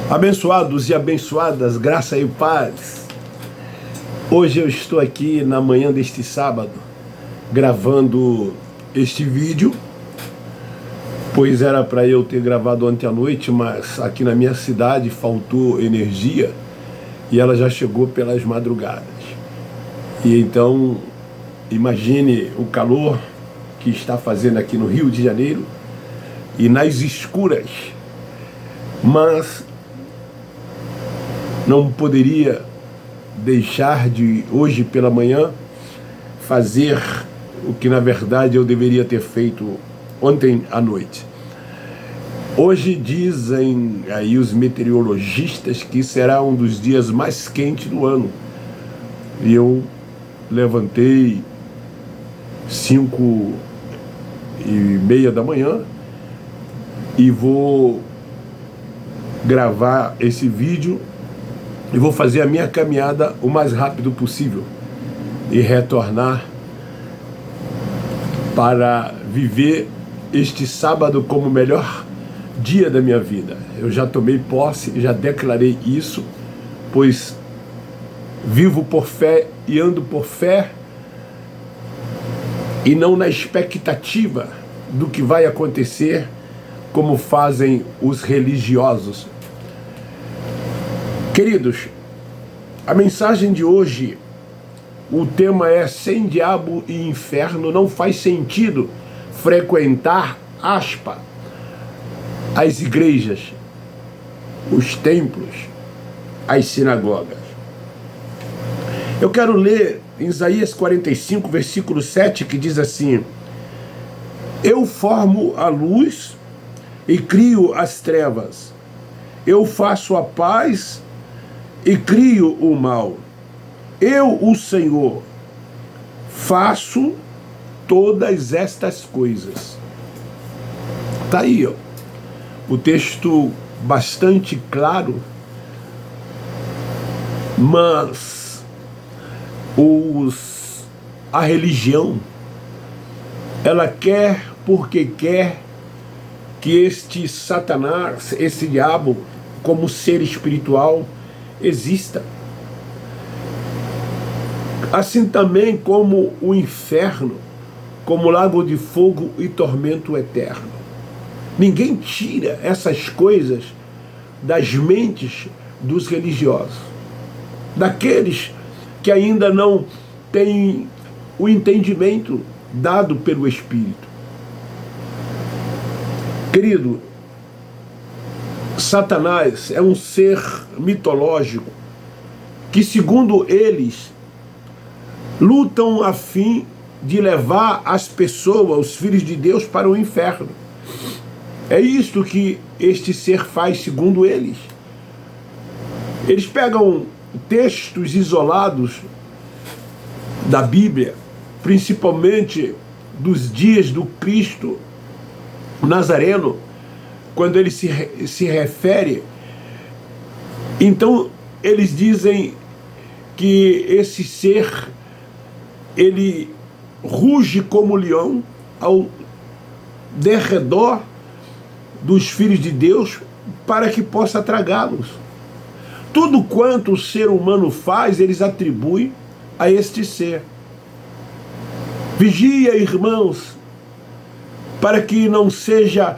Abençoados e abençoadas, graça e paz. Hoje eu estou aqui na manhã deste sábado, gravando este vídeo, pois era para eu ter gravado ontem à noite, mas aqui na minha cidade faltou energia e ela já chegou pelas madrugadas. E então, imagine o calor que está fazendo aqui no Rio de Janeiro e nas escuras, mas não poderia deixar de, hoje pela manhã, fazer o que na verdade eu deveria ter feito ontem à noite. Hoje dizem aí os meteorologistas que será um dos dias mais quentes do ano. E eu levantei 5:30 da manhã e vou gravar esse vídeo e vou fazer a minha caminhada o mais rápido possível e retornar para viver este sábado como o melhor dia da minha vida. Eu já tomei posse, já declarei isso, pois vivo por fé e ando por fé e não na expectativa do que vai acontecer, como fazem os religiosos. Queridos, a mensagem de hoje, o tema é: sem diabo e inferno não faz sentido frequentar, as igrejas, os templos, as sinagogas. Eu quero ler em Isaías 45, versículo 7, que diz assim: eu formo a luz e crio as trevas, eu faço a paz e crio o mal. Eu, o Senhor, faço todas estas coisas. Está aí, ó, o texto bastante claro, mas a religião, ela quer porque quer que este Satanás, esse diabo, como ser espiritual, exista. Assim também como o inferno, como lago de fogo e tormento eterno. Ninguém tira essas coisas das mentes dos religiosos, daqueles que ainda não têm o entendimento dado pelo Espírito. Querido, Satanás é um ser mitológico que, segundo eles, lutam a fim de levar as pessoas, os filhos de Deus, para o inferno. É isto que este ser faz, segundo eles. Eles pegam textos isolados da Bíblia, principalmente dos dias do Cristo Nazareno, quando ele se refere, então eles dizem que esse ser, ele ruge como leão ao derredor dos filhos de Deus para que possa tragá-los. Tudo quanto o ser humano faz, eles atribuem a este ser. Vigia, irmãos, para que não seja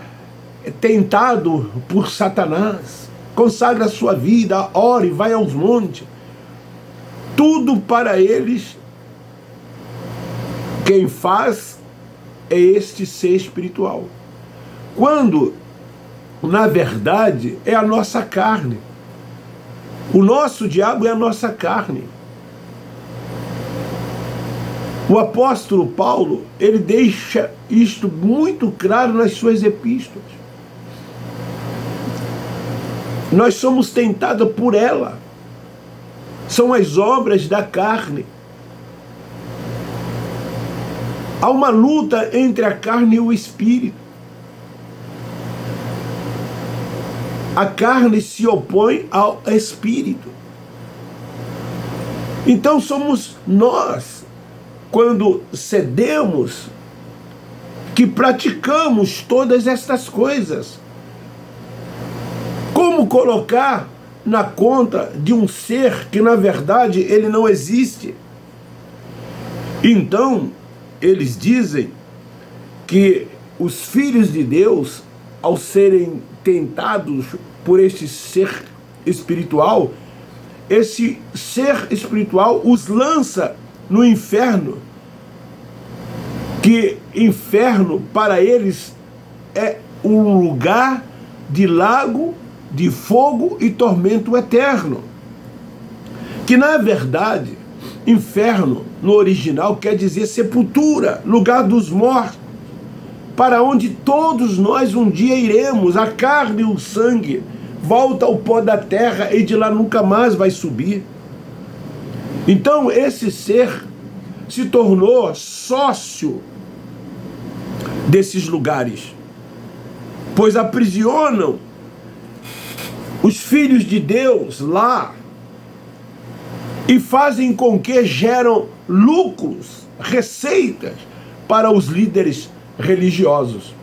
tentado por Satanás. Consagre a sua vida, ore, vai aos montes. Tudo para eles, quem faz é este ser espiritual. Quando, na verdade, é a nossa carne. O nosso diabo é a nossa carne. O apóstolo Paulo, ele deixa isto muito claro nas suas epístolas. Nós somos tentados por ela. São as obras da carne. Há uma luta entre a carne e o espírito. A carne se opõe ao espírito. Então somos nós, quando cedemos, que praticamos todas estas coisas. Como Como colocar na conta de um ser que na verdade ele não existe? Então, eles dizem que os filhos de Deus, ao serem tentados por este ser espiritual, esse ser espiritual os lança no inferno, que inferno para eles é um lugar de lago, de fogo e tormento eterno. Que na verdade, inferno no original quer dizer sepultura, lugar dos mortos, para onde todos nós um dia iremos, a carne e o sangue volta ao pó da terra e de lá nunca mais vai subir. Então esse ser se tornou sócio desses lugares, pois aprisionam os filhos de Deus lá e fazem com que geram lucros, receitas para os líderes religiosos.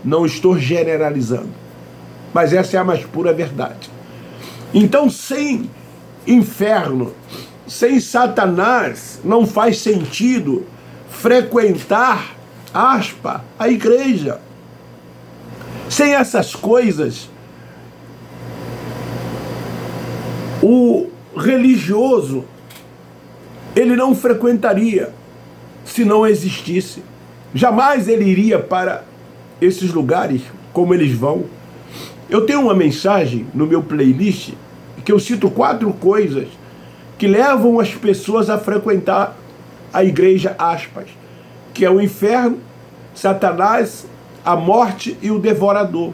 Não estou generalizando, mas essa é a mais pura verdade. Então, sem inferno, sem Satanás, não faz sentido frequentar, aspa, a igreja. Sem essas coisas, o religioso, ele não frequentaria se não existisse. Jamais ele iria para esses lugares como eles vão. Eu tenho uma mensagem no meu playlist que eu cito 4 coisas que levam as pessoas a frequentar a igreja, aspas, que é o inferno, Satanás, a morte e o devorador.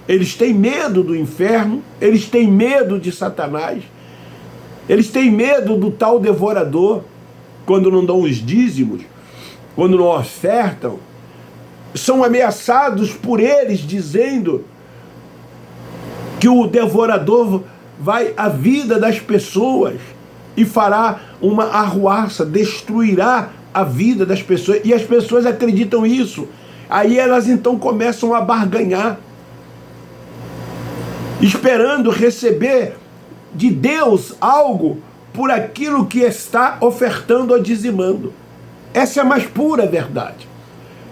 Eles têm medo do inferno, eles têm medo de Satanás, eles têm medo do tal devorador, quando não dão os dízimos, quando não ofertam, são ameaçados por eles, dizendo que o devorador vai à vida das pessoas e fará uma arruaça, destruirá a vida das pessoas, e as pessoas acreditam nisso. Aí elas então começam a barganhar, esperando receber de Deus algo por aquilo que está ofertando ou dizimando. Essa é a mais pura verdade.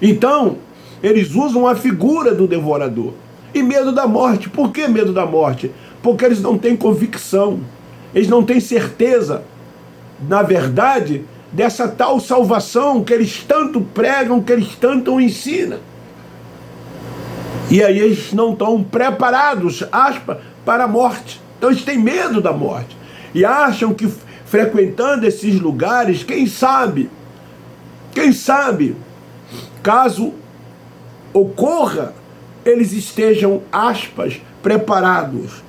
Então, eles usam a figura do devorador. E medo da morte. Por que medo da morte? Porque eles não têm convicção, eles não têm certeza, na verdade, dessa tal salvação que eles tanto pregam, que eles tanto ensinam. E aí eles não estão preparados, aspas, para a morte. Então eles têm medo da morte. E acham que frequentando esses lugares, quem sabe, caso ocorra, eles estejam, aspas, preparados.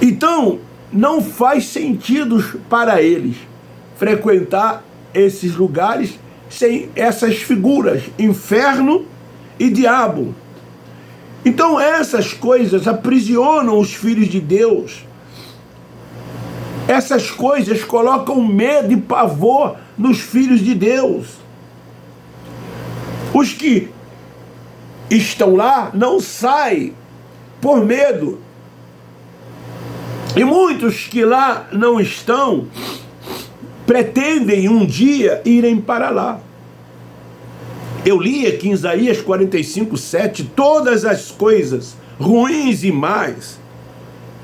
Então, não faz sentido para eles frequentar esses lugares sem essas figuras, inferno e diabo. Então essas coisas aprisionam os filhos de Deus. Essas coisas colocam medo e pavor nos filhos de Deus. Os que estão lá não saem por medo. E muitos que lá não estão pretendem um dia irem para lá. Eu li aqui em Isaías 45:7, todas as coisas ruins e más,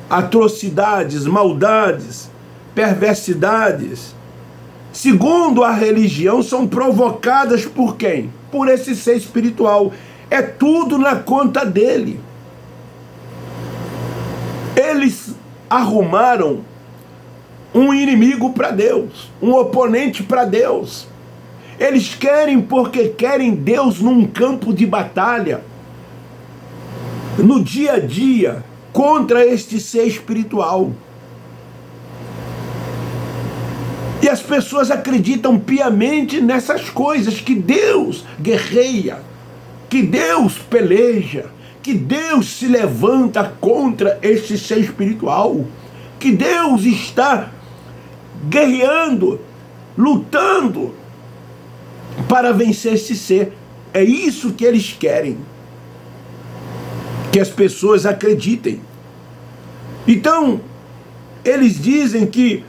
atrocidades, maldades, perversidades, segundo a religião, são provocadas por quem? Por esse ser espiritual. É tudo na conta dele. Eles arrumaram um inimigo para Deus, um oponente para Deus. Eles querem porque querem Deus num campo de batalha, no dia a dia, contra este ser espiritual. E as pessoas acreditam piamente nessas coisas, que Deus guerreia, que Deus peleja, que Deus se levanta contra este ser espiritual, que Deus está guerreando, lutando para vencer esse ser. É isso que eles querem. que as pessoas acreditem. Então, eles dizem que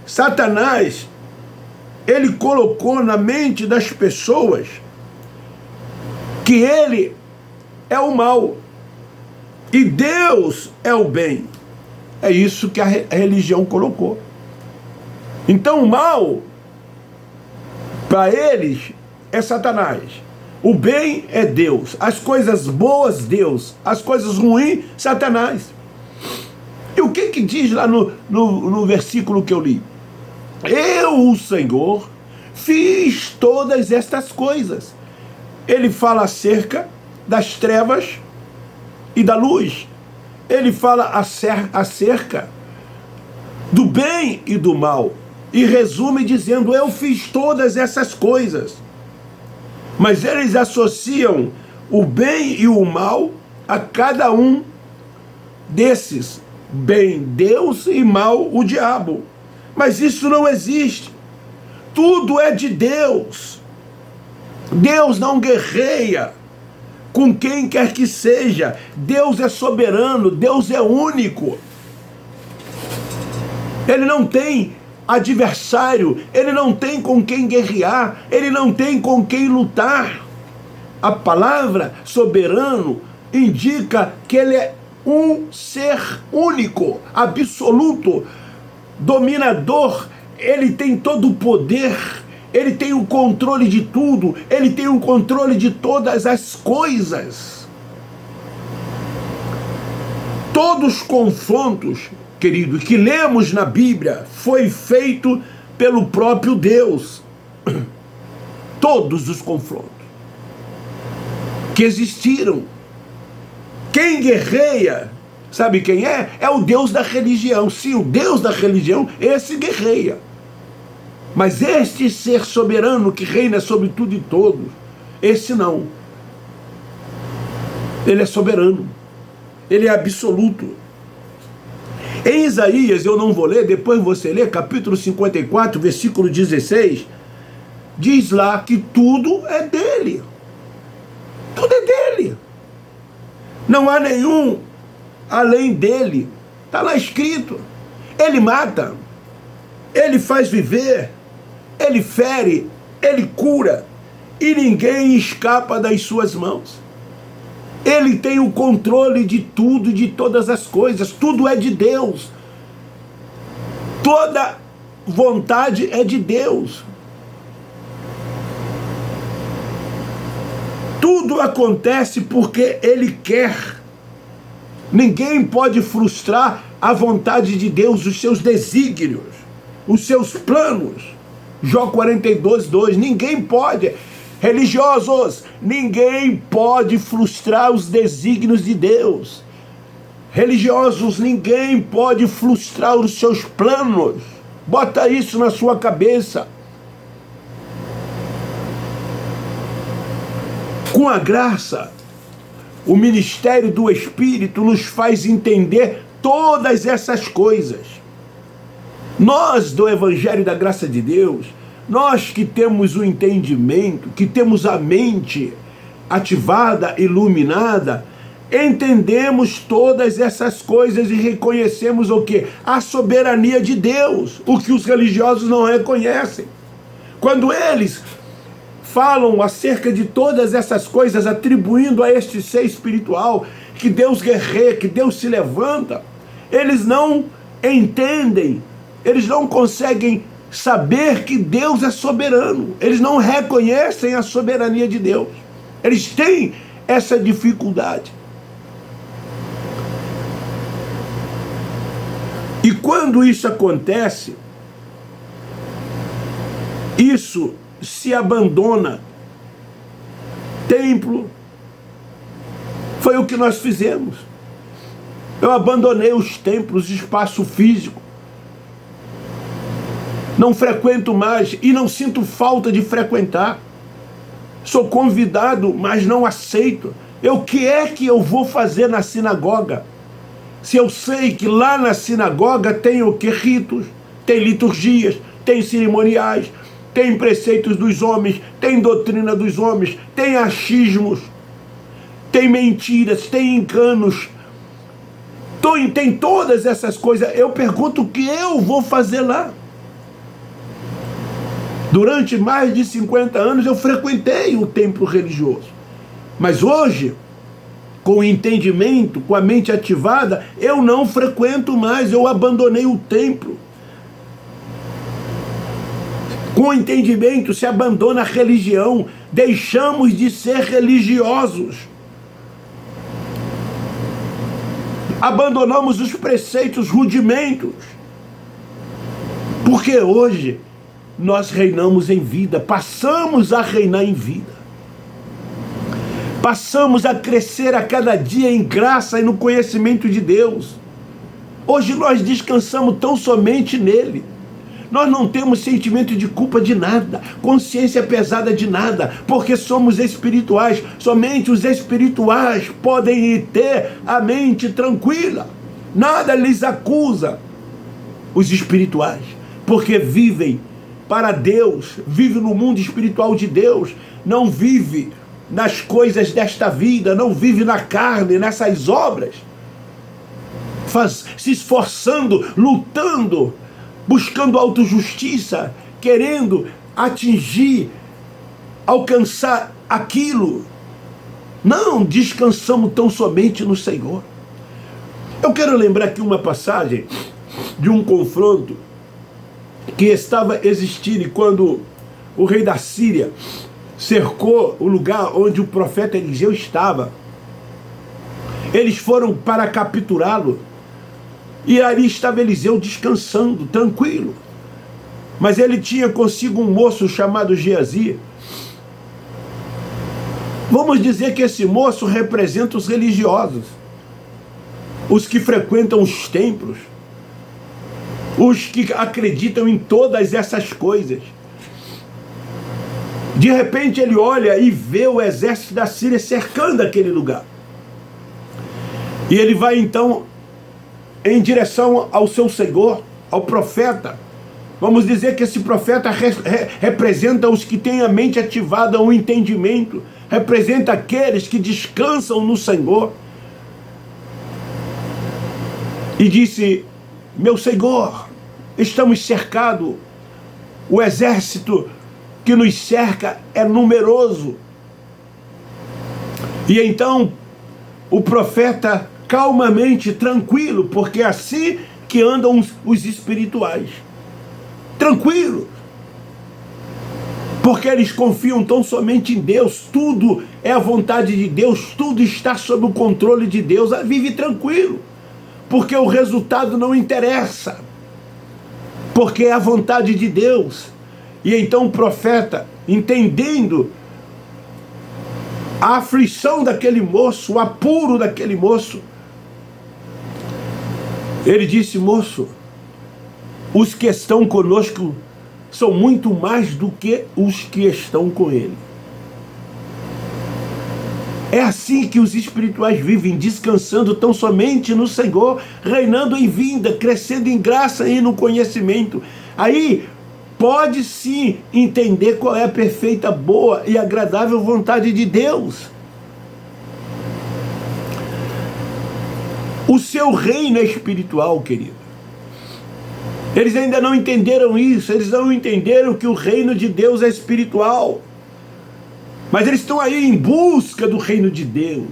Satanás, ele colocou na mente das pessoas que ele é o mal e Deus é o bem. É isso que a religião colocou. Então o mal, para eles, é Satanás. O bem é Deus. As coisas boas, Deus. As coisas ruins, Satanás. E o que diz lá no versículo que eu li? Eu, o Senhor, fiz todas estas coisas. Ele fala acerca das trevas e da luz. Ele fala acerca do bem e do mal. E resume dizendo, eu fiz todas essas coisas. Mas eles associam o bem e o mal a cada um desses. Bem, Deus, e mal, o diabo. Mas isso não existe. Tudo é de Deus. Deus não guerreia com quem quer que seja. Deus é soberano, Deus é único. Ele não tem adversário, ele não tem com quem guerrear, ele não tem com quem lutar. A palavra soberano indica que ele é um ser único, absoluto, dominador. Ele tem todo o poder, ele tem o controle de tudo, ele tem o controle de todas as coisas. Todos os confrontos, querido, que lemos na Bíblia, foi feito pelo próprio Deus. Todos os confrontos que existiram. Quem guerreia, sabe quem é? É o Deus da religião. Sim, o Deus da religião, esse guerreia. Mas este ser soberano que reina sobre tudo e todos, esse não. Ele é soberano. Ele é absoluto. Em Isaías, eu não vou ler, depois você lê, capítulo 54, versículo 16, diz lá que tudo é dele. Tudo é dele. Não há nenhum além dele. Está lá escrito. Ele mata, ele faz viver, ele fere, ele cura, e ninguém escapa das suas mãos. Ele tem o controle de tudo, de todas as coisas. Tudo é de Deus. Toda vontade é de Deus. Tudo acontece porque Ele quer. Ninguém pode frustrar a vontade de Deus, os seus desígnios, os seus planos. Jó 42, 2. Ninguém pode. Religiosos, ninguém pode frustrar os desígnios de Deus. Religiosos, ninguém pode frustrar os seus planos. Bota isso na sua cabeça. Com a graça, o ministério do Espírito nos faz entender todas essas coisas. Nós, do Evangelho da Graça de Deus, nós que temos o entendimento, que temos a mente ativada, iluminada, entendemos todas essas coisas e reconhecemos o quê? A soberania de Deus, o que os religiosos não reconhecem. Quando eles falam acerca de todas essas coisas, atribuindo a este ser espiritual, que Deus guerreia, que Deus se levanta, eles não entendem, eles não conseguem saber que Deus é soberano. Eles não reconhecem a soberania de Deus. Eles têm essa dificuldade. E quando isso acontece, isso se abandona. Templo, foi o que nós fizemos. Eu abandonei os templos, espaço físico. Não frequento mais e não sinto falta de frequentar. Sou convidado, mas não aceito. O que é que eu vou fazer na sinagoga? Se eu sei que lá na sinagoga tem o que? Ritos, tem liturgias, tem cerimoniais, tem preceitos dos homens, tem doutrina dos homens, tem achismos. tem mentiras, tem enganos, tem todas essas coisas. Eu pergunto o que eu vou fazer lá. Durante mais de 50 anos eu frequentei o templo religioso. Mas hoje, com o entendimento, com a mente ativada, eu não frequento mais, eu abandonei o templo. Com o entendimento se abandona a religião, deixamos de ser religiosos. Abandonamos os preceitos, rudimentos. Porque hoje nós reinamos em vida, passamos a reinar em vida. Passamos a crescer a cada dia em graça e no conhecimento de Deus. Hoje nós descansamos tão somente nele. Nós não temos sentimento de culpa de nada, consciência pesada de nada, porque somos espirituais. Somente os espirituais podem ter a mente tranquila. Nada lhes acusa, os espirituais, porque vivem para Deus, vivem no mundo espiritual de Deus, não vive nas coisas desta vida, não vive na carne, nessas obras, se esforçando, lutando, buscando autojustiça, querendo atingir, alcançar aquilo. Não descansamos tão somente no Senhor. Eu quero lembrar aqui uma passagem de um confronto que estava existindo quando o rei da Síria cercou o lugar onde o profeta Eliseu estava. Eles foram para capturá-lo. E ali estava Eliseu descansando, tranquilo. Mas ele tinha consigo um moço chamado Geazi. Vamos dizer que esse moço representa os religiosos, os que frequentam os templos, os que acreditam em todas essas coisas. De repente ele olha e vê o exército da Síria cercando aquele lugar. E ele vai então em direção ao seu Senhor, ao profeta. Vamos dizer que esse profeta representa os que têm a mente ativada, o entendimento, representa aqueles que descansam no Senhor. E disse: meu Senhor, estamos cercados, o exército que nos cerca é numeroso. E então o profeta, calmamente, tranquilo, porque é assim que andam os espirituais, tranquilo, porque eles confiam tão somente em Deus, tudo é a vontade de Deus, tudo está sob o controle de Deus. Vive tranquilo, porque o resultado não interessa, porque é a vontade de Deus. E então o profeta, entendendo a aflição daquele moço, o apuro daquele moço, ele disse: moço, os que estão conosco são muito mais do que os que estão com ele. É assim que os espirituais vivem, descansando tão somente no Senhor, reinando em vida, crescendo em graça e no conhecimento. Aí pode sim entender qual é a perfeita, boa e agradável vontade de Deus. O seu reino é espiritual, querido. Eles ainda não entenderam isso, eles não entenderam que o reino de Deus é espiritual. Mas eles estão aí em busca do reino de Deus.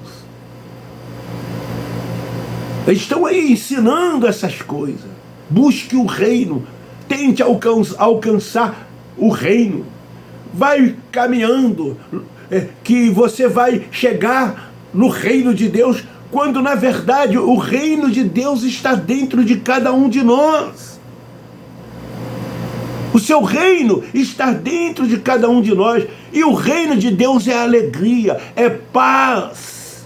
Eles estão aí ensinando essas coisas. Busque o reino, tente alcançar o reino. Vai caminhando, que você vai chegar no reino de Deus, quando na verdade o reino de Deus está dentro de cada um de nós. O seu reino está dentro de cada um de nós. E o reino de Deus é alegria, é paz,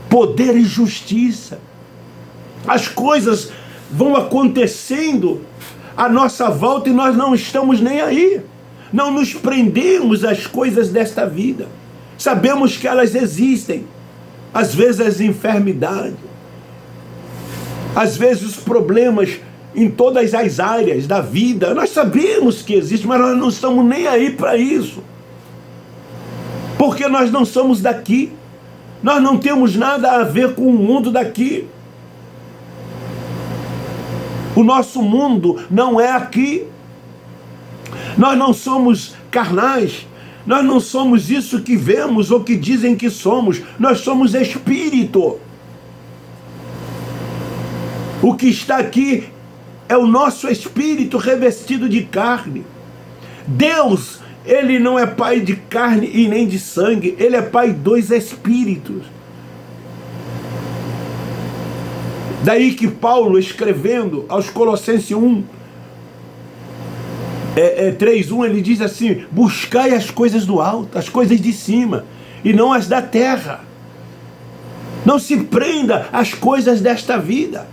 poder e justiça. As coisas vão acontecendo à nossa volta e nós não estamos nem aí. Não nos prendemos às coisas desta vida. Sabemos que elas existem. Às vezes as enfermidades, às vezes os problemas em todas as áreas da vida. Nós sabemos que existe, mas nós não estamos nem aí para isso. Porque nós não somos daqui. Nós não temos nada a ver com o mundo daqui. O nosso mundo não é aqui. Nós não somos carnais. Nós não somos isso que vemos ou que dizem que somos. Nós somos espírito. O que está aqui é o nosso espírito revestido de carne. Deus, Ele não é pai de carne e nem de sangue. Ele é pai dos espíritos. Daí que Paulo, escrevendo aos Colossenses 3:1, ele diz assim: buscai as coisas do alto, as coisas de cima, e não as da terra. Não se prenda às coisas desta vida.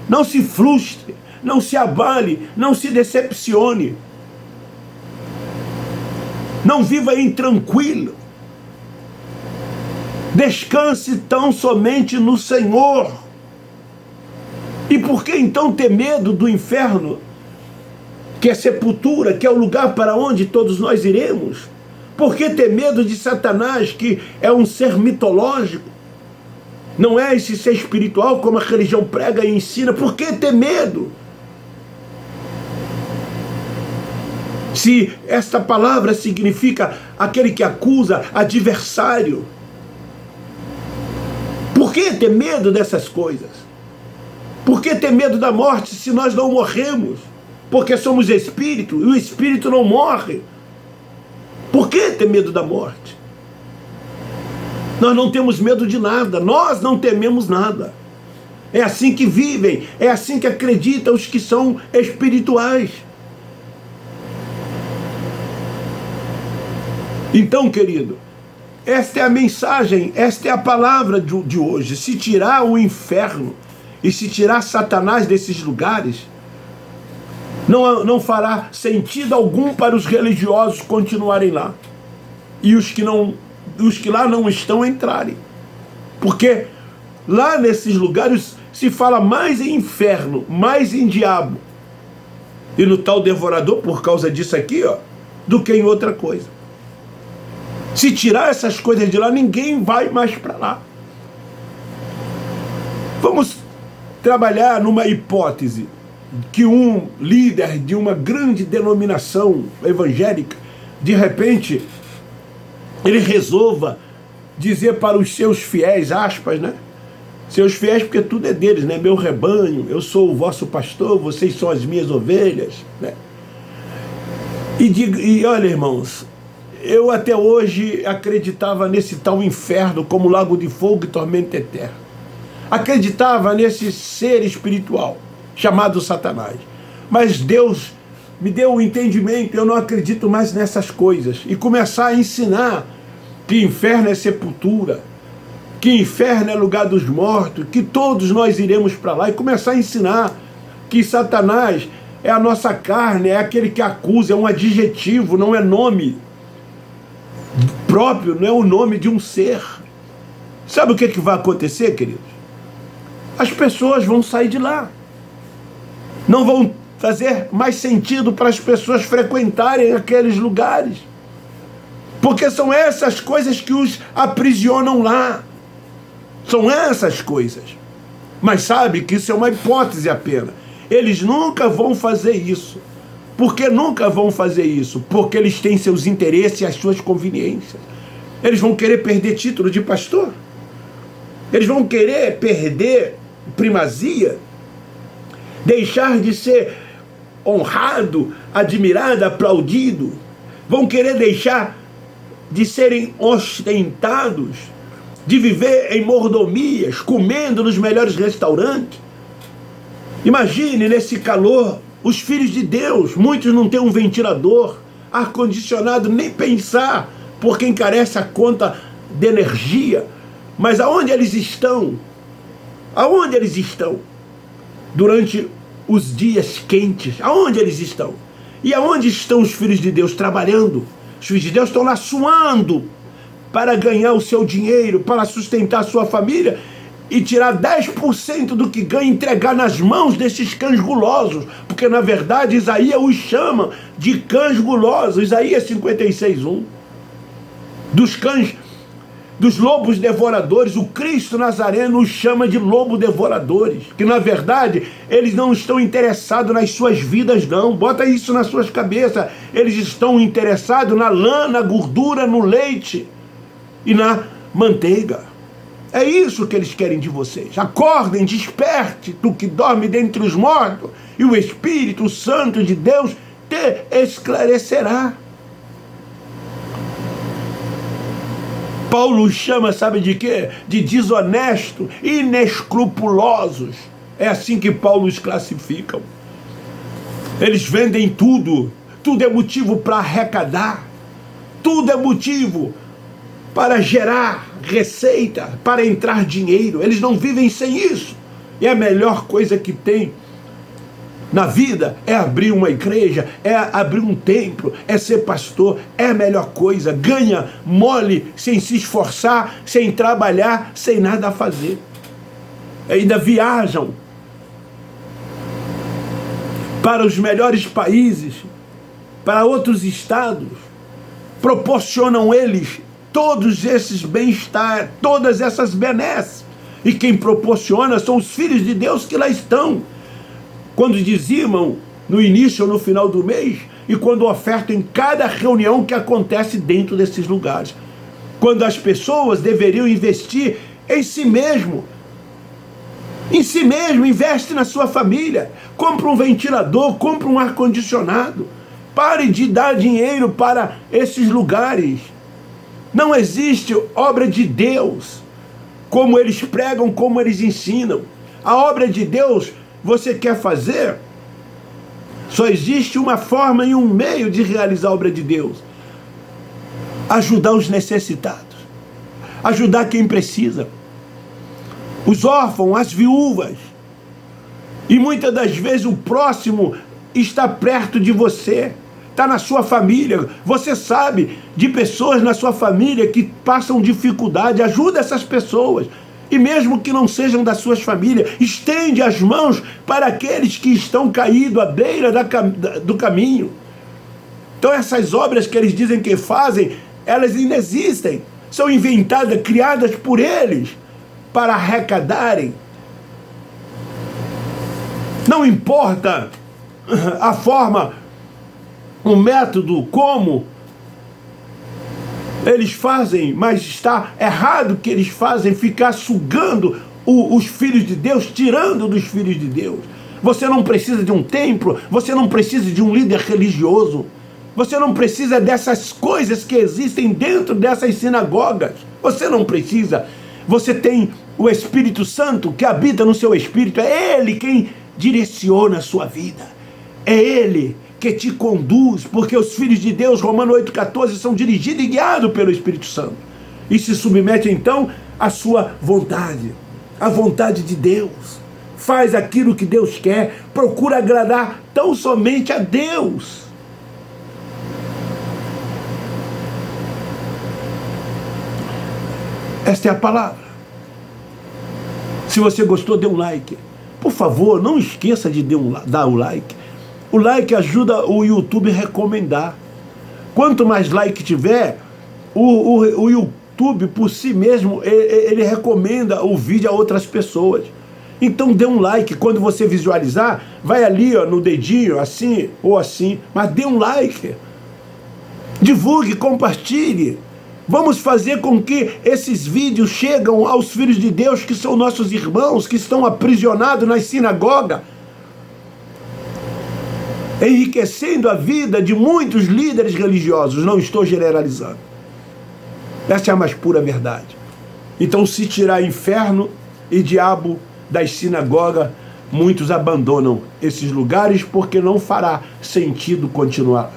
Não se frustre, não se abale, não se decepcione. Não viva intranquilo. Descanse tão somente no Senhor. E por que então ter medo do inferno, que é sepultura, que é o lugar para onde todos nós iremos? Por que ter medo de Satanás, que é um ser mitológico? Não é esse ser espiritual como a religião prega e ensina. Por que ter medo? Se esta palavra significa aquele que acusa, adversário. Por que ter medo dessas coisas? Por que ter medo da morte se nós não morremos? Porque somos espírito e o espírito não morre. Por que ter medo da morte? Nós não temos medo de nada, nós não tememos nada. É assim que vivem, é assim que acreditam os que são espirituais. Então, querido, esta é a mensagem, esta é a palavra de hoje. Se tirar o inferno e se tirar Satanás desses lugares, não fará sentido algum para os religiosos continuarem lá. E os que lá não estão entrarem. Porque lá nesses lugares se fala mais em inferno, mais em diabo. E no tal devorador, por causa disso aqui, do que em outra coisa. Se tirar essas coisas de lá, ninguém vai mais para lá. Vamos trabalhar numa hipótese que um líder de uma grande denominação evangélica, de repente, ele resolva dizer para os seus fiéis, aspas, né? Seus fiéis, porque tudo é deles, né? Meu rebanho, eu sou o vosso pastor, vocês são as minhas ovelhas, né? E olha, irmãos, eu até hoje acreditava nesse tal inferno como lago de fogo e tormenta eterna. Acreditava nesse ser espiritual chamado Satanás. Mas Deus me deu o entendimento, eu não acredito mais nessas coisas. E começar a ensinar que inferno é sepultura, que inferno é lugar dos mortos, que todos nós iremos para lá. E começar a ensinar que Satanás é a nossa carne, é aquele que acusa, é um adjetivo, não é nome próprio, não é o nome de um ser. Sabe o que vai acontecer, queridos? As pessoas vão sair de lá. Não vão fazer mais sentido para as pessoas frequentarem aqueles lugares. Porque são essas coisas que os aprisionam lá. São essas coisas. Mas sabe que isso é uma hipótese apenas. Eles nunca vão fazer isso. Por que nunca vão fazer isso? Porque eles têm seus interesses e as suas conveniências. Eles vão querer perder título de pastor? Eles vão querer perder primazia? Deixar de ser honrado, admirado, aplaudido? Vão querer deixar de serem ostentados? De viver em mordomias, comendo nos melhores restaurantes? Imagine nesse calor, os filhos de Deus, muitos não têm um ventilador, ar-condicionado, nem pensar, porque encarece a conta de energia. Mas aonde eles estão? Aonde eles estão? Durante os dias quentes, aonde eles estão? E aonde estão os filhos de Deus trabalhando? Os filhos de Deus estão lá suando para ganhar o seu dinheiro, para sustentar a sua família e tirar 10% do que ganha e entregar nas mãos desses cães gulosos, porque na verdade Isaías os chama de cães gulosos. Isaías 56:1. Dos cães dos lobos devoradores. O Cristo Nazareno os chama de lobo devoradores, que na verdade eles não estão interessados nas suas vidas não, bota isso nas suas cabeças, eles estão interessados na lã, na gordura, no leite e na manteiga. É isso que eles querem de vocês. Acordem, desperte, tu que dorme dentre os mortos, e o Espírito Santo de Deus te esclarecerá. Paulo chama, sabe de quê? De desonesto, inescrupulosos. É assim que Paulo os classifica. Eles vendem tudo. Tudo é motivo para arrecadar. Tudo é motivo para gerar receita, para entrar dinheiro. Eles não vivem sem isso. E a melhor coisa que tem na vida é abrir uma igreja, é abrir um templo, é ser pastor, é a melhor coisa. Ganha mole, sem se esforçar, sem trabalhar, sem nada a fazer. Ainda viajam para os melhores países, para outros estados, proporcionam eles todos esses bem-estar, todas essas benesses. E quem proporciona são os filhos de Deus que lá estão. Quando dizimam no início ou no final do mês, e quando ofertam em cada reunião que acontece dentro desses lugares. Quando as pessoas deveriam investir em si mesmo. Em si mesmo, investe na sua família. Compra um ventilador, compra um ar-condicionado. Pare de dar dinheiro para esses lugares. Não existe obra de Deus como eles pregam, como eles ensinam. A obra de Deus você quer fazer? Só existe uma forma e um meio de realizar a obra de Deus: ajudar os necessitados, ajudar quem precisa, os órfãos, as viúvas. E muitas das vezes o próximo está perto de você, está na sua família. Você sabe de pessoas na sua família que passam dificuldade. Ajuda essas pessoas. E mesmo que não sejam das suas famílias, estende as mãos para aqueles que estão caídos à beira do caminho. Então essas obras que eles dizem que fazem, elas ainda existem. São inventadas, criadas por eles, para arrecadarem. Não importa a forma, o método, como eles fazem, mas está errado que eles fazem, ficar sugando os filhos de Deus, tirando dos filhos de Deus. Você não precisa de um templo, você não precisa de um líder religioso, você não precisa dessas coisas que existem dentro dessas sinagogas. Você não precisa. Você tem o Espírito Santo que habita no seu espírito. É Ele quem direciona a sua vida. É Ele que te conduz, porque os filhos de Deus, Romanos 8,14, são dirigidos e guiados pelo Espírito Santo. E se submete então à sua vontade, à vontade de Deus. Faz aquilo que Deus quer, procura agradar tão somente a Deus. Esta é a palavra. Se você gostou, dê um like. Por favor, não esqueça de dar o like. O like ajuda o YouTube a recomendar. Quanto mais like tiver, o YouTube por si mesmo, ele recomenda o vídeo a outras pessoas. Então dê um like. Quando você visualizar, vai ali ó, no dedinho, assim ou assim, mas dê um like. Divulgue, compartilhe. Vamos fazer com que esses vídeos cheguem aos filhos de Deus, que são nossos irmãos, que estão aprisionados nas sinagogas, enriquecendo a vida de muitos líderes religiosos. Não estou generalizando. Essa é a mais pura verdade. Então, se tirar inferno e diabo das sinagogas, muitos abandonam esses lugares porque não fará sentido continuar.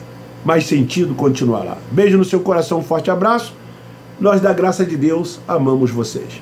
Mais sentido continuar lá. Beijo no seu coração, um forte abraço. Nós, da graça de Deus, amamos vocês.